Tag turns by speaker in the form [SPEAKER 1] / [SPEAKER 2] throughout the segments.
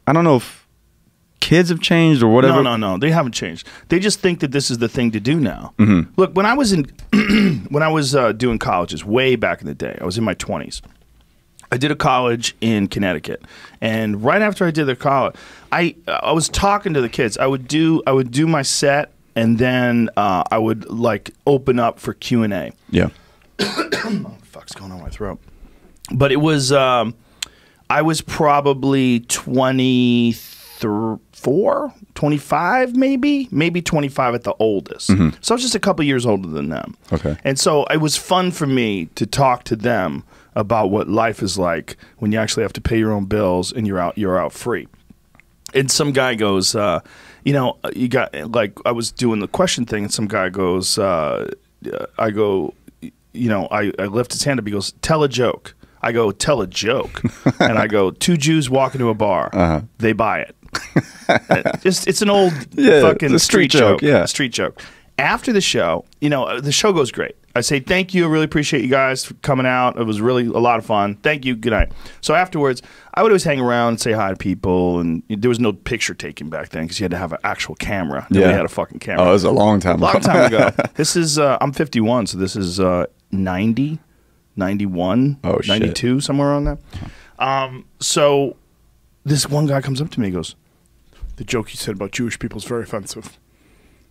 [SPEAKER 1] I don't know if kids have changed or whatever.
[SPEAKER 2] No, they haven't changed. They just think that this is the thing to do now.
[SPEAKER 1] Mm-hmm.
[SPEAKER 2] Look, when I was doing colleges way back in the day, I was in my 20s. I did a college in Connecticut, and right after I did the college, I was talking to the kids. I would do my set, and then I would like open up for Q&A.
[SPEAKER 1] Yeah.
[SPEAKER 2] What the fuck's going on with my throat? But it was I was probably 24, 25 maybe 25 at the oldest.
[SPEAKER 1] Mm-hmm.
[SPEAKER 2] So I was just a couple years older than them.
[SPEAKER 1] Okay.
[SPEAKER 2] And so it was fun for me to talk to them about what life is like when you actually have to pay your own bills and you're out free. And some guy goes, you got, like, I was doing the question thing, and some guy goes, I go, I lift his hand up. He goes, tell a joke. I go, tell a joke. And I go, 2 Jews walk into a bar. They buy it. It's an old fucking street joke.
[SPEAKER 1] Yeah.
[SPEAKER 2] Street joke. After the show, the show goes great. I say, thank you. I really appreciate you guys for coming out. It was really a lot of fun. Thank you. Good night. So afterwards, I would always hang around and say hi to people. And there was no picture taking back then because you had to have an actual camera. Nobody had a fucking camera.
[SPEAKER 1] Oh, it was a long time ago.
[SPEAKER 2] Long time ago. This is, I'm 51, so this is 90, 91, 92, somewhere around there. So this one guy comes up to me and goes, the joke you said about Jewish people is very offensive.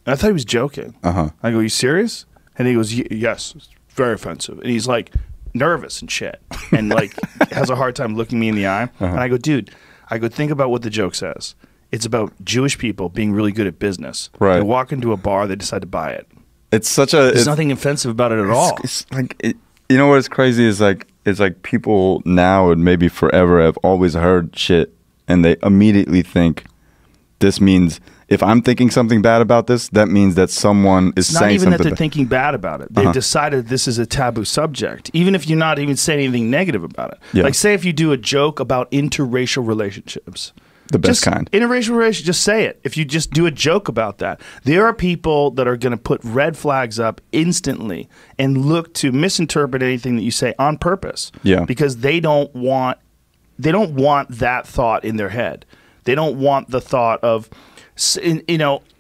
[SPEAKER 2] And I thought he was joking. I go, you serious? And he goes, yes, it's very offensive. And he's like nervous and shit and like has a hard time looking me in the eye. And I go, dude, think about what the joke says. It's about Jewish people being really good at business.
[SPEAKER 1] Right.
[SPEAKER 2] They walk into a bar, they decide to buy it.
[SPEAKER 1] It's such a...
[SPEAKER 2] There's nothing offensive about it at all.
[SPEAKER 1] It's like, you know what's crazy is like, it's like people now and maybe forever have always heard shit and they immediately think this means... If I'm thinking something bad about this, that means that someone is saying something.
[SPEAKER 2] It's not even that they're thinking bad about it. They've decided this is a taboo subject, even if you're not even saying anything negative about it.
[SPEAKER 1] Yeah.
[SPEAKER 2] Like, say if you do a joke about interracial relationships.
[SPEAKER 1] The best kind.
[SPEAKER 2] Interracial relationship, just say it. If you just do a joke about that. There are people that are going to put red flags up instantly and look to misinterpret anything that you say on purpose.
[SPEAKER 1] Yeah.
[SPEAKER 2] Because they don't want that thought in their head. They don't want the thought of...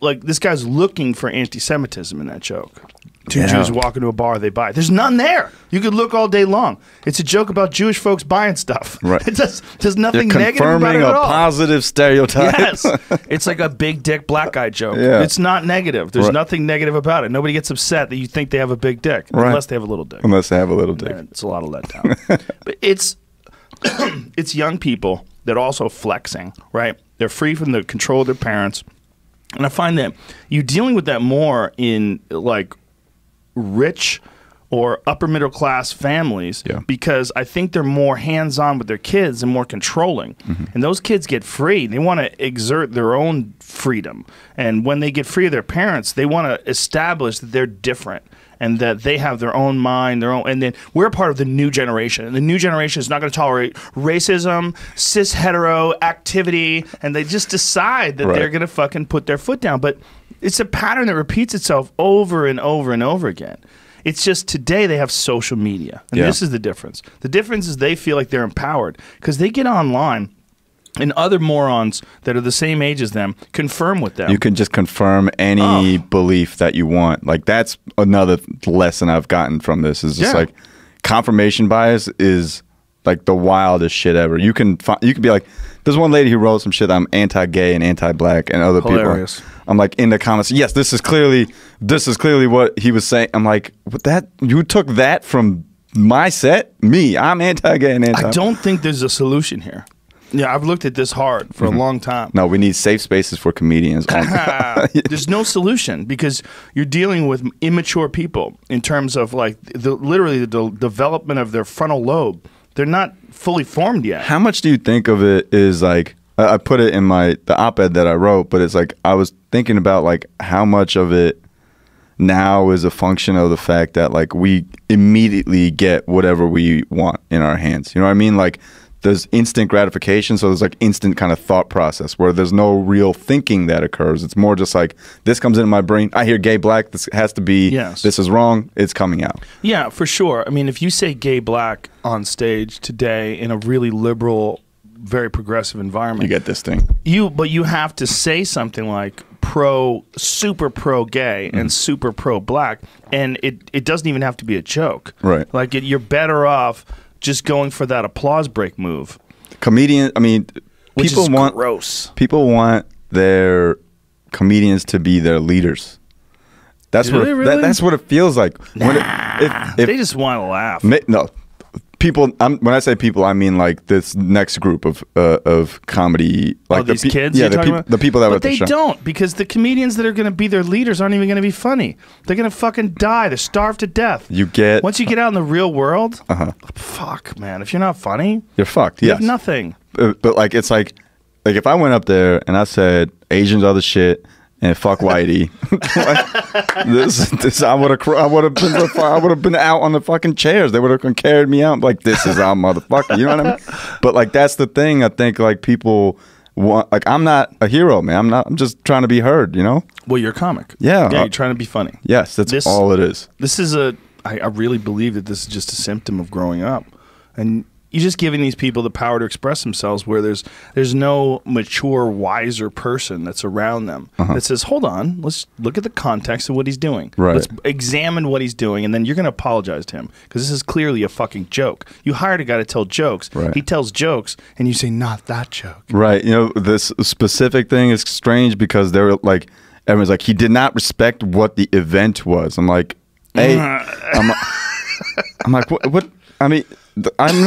[SPEAKER 2] like this guy's looking for anti-Semitism in that joke. 2 Jews walk into a bar, they buy it. There's none there. You could look all day long. It's a joke about Jewish folks buying stuff.
[SPEAKER 1] Right.
[SPEAKER 2] There's nothing negative about it at all.
[SPEAKER 1] Confirming a positive stereotype.
[SPEAKER 2] Yes. It's like a big dick black guy joke.
[SPEAKER 1] Yeah. It's
[SPEAKER 2] not negative. There's nothing negative about it. Nobody gets upset that you think they have a big dick.
[SPEAKER 1] Right.
[SPEAKER 2] Unless they have a little dick.
[SPEAKER 1] Unless they have a little dick.
[SPEAKER 2] Man, it's a lot of letdown. But it's young people that are also flexing, right? They're free from the control of their parents. And I find that you're dealing with that more in like rich or upper middle class families because I think they're more hands-on with their kids and more controlling. And those kids get free. They want to exert their own freedom. And when they get free of their parents, they want to establish that they're different and that they have their own mind, and then we're part of the new generation. And the new generation is not going to tolerate racism, cis hetero activity, and they just decide that they're going to fucking put their foot down. But it's a pattern that repeats itself over and over and over again. It's just today they have social media, and this is the difference. The difference is they feel like they're empowered because they get online and other morons that are the same age as them confirm with them.
[SPEAKER 1] You can just confirm any belief that you want. Like that's another lesson I've gotten from this is just like confirmation bias is like the wildest shit ever. You can be like, there's one lady who wrote some shit. I'm anti-gay and anti-black, and other people. I'm like in the comments. Yes, this is clearly what he was saying. I'm like, what that you took that from my set? Me, I'm anti-gay and anti.
[SPEAKER 2] I don't think there's a solution here. Yeah, I've looked at this hard for a long time.
[SPEAKER 1] No, we need safe spaces for comedians.
[SPEAKER 2] There's no solution because you're dealing with immature people in terms of like literally the development of their frontal lobe. They're not fully formed yet.
[SPEAKER 1] How much do you think of it is like, I put it in the op-ed that I wrote, but it's like I was thinking about like how much of it now is a function of the fact that like we immediately get whatever we want in our hands. You know what I mean? Like there's instant gratification, so there's like instant kind of thought process where there's no real thinking that occurs. It's more just like this comes into my brain. I hear gay black. This has to be. This is wrong. It's coming out.
[SPEAKER 2] Yeah, for sure. I mean, if you say gay black on stage today in a really liberal very progressive environment.
[SPEAKER 1] You get this thing.
[SPEAKER 2] But you have to say something like super pro gay and super pro black, and it doesn't even have to be a joke.
[SPEAKER 1] Right.
[SPEAKER 2] Like you're better off just going for that applause break move.
[SPEAKER 1] Comedian. I mean, people want
[SPEAKER 2] gross.
[SPEAKER 1] People want their comedians to be their leaders. That's that's what it feels like.
[SPEAKER 2] Nah, if they just want to laugh.
[SPEAKER 1] No, people. When I say people, I mean like this next group of comedy. Like
[SPEAKER 2] these kids.
[SPEAKER 1] Yeah, the people that.
[SPEAKER 2] But they don't, because the comedians that are going to be their leaders aren't even going to be funny. They're going to fucking die. They're starved to death. Once you get out in the real world. Fuck, man. If you're not funny,
[SPEAKER 1] you're fucked.
[SPEAKER 2] You have nothing.
[SPEAKER 1] But like it's like if I went up there and I said Asians are the shit. And fuck Whitey. this I would have been out on the fucking chairs. They would have carried me out like, this is our motherfucker. You know what I mean? But like that's the thing. I think like people want, like, I'm not a hero, man. I'm just trying to be heard. You know?
[SPEAKER 2] Well, you're a comic.
[SPEAKER 1] Yeah.
[SPEAKER 2] You're trying to be funny.
[SPEAKER 1] Yes, that's all it is.
[SPEAKER 2] This is I really believe that this is just a symptom of growing up, and you're just giving these people the power to express themselves, where there's no mature, wiser person that's around them that says, hold on, let's look at the context of what he's doing.
[SPEAKER 1] Right.
[SPEAKER 2] Let's examine what he's doing, and then you're going to apologize to him, because this is clearly a fucking joke. You hired a guy to tell jokes.
[SPEAKER 1] Right.
[SPEAKER 2] He tells jokes, and you say, not that joke.
[SPEAKER 1] Right. You know, this specific thing is strange because they're like, everyone's like, he did not respect what the event was. I'm like, hey, I'm like, what? I mean, I'm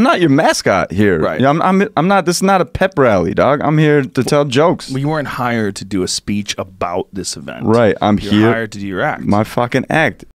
[SPEAKER 1] not your mascot here.
[SPEAKER 2] Right.
[SPEAKER 1] You know, I'm not. This is not a pep rally, dog. I'm here to tell jokes.
[SPEAKER 2] Well, you weren't hired to do a speech about this event.
[SPEAKER 1] Right. You're
[SPEAKER 2] hired to do your act.
[SPEAKER 1] My fucking act.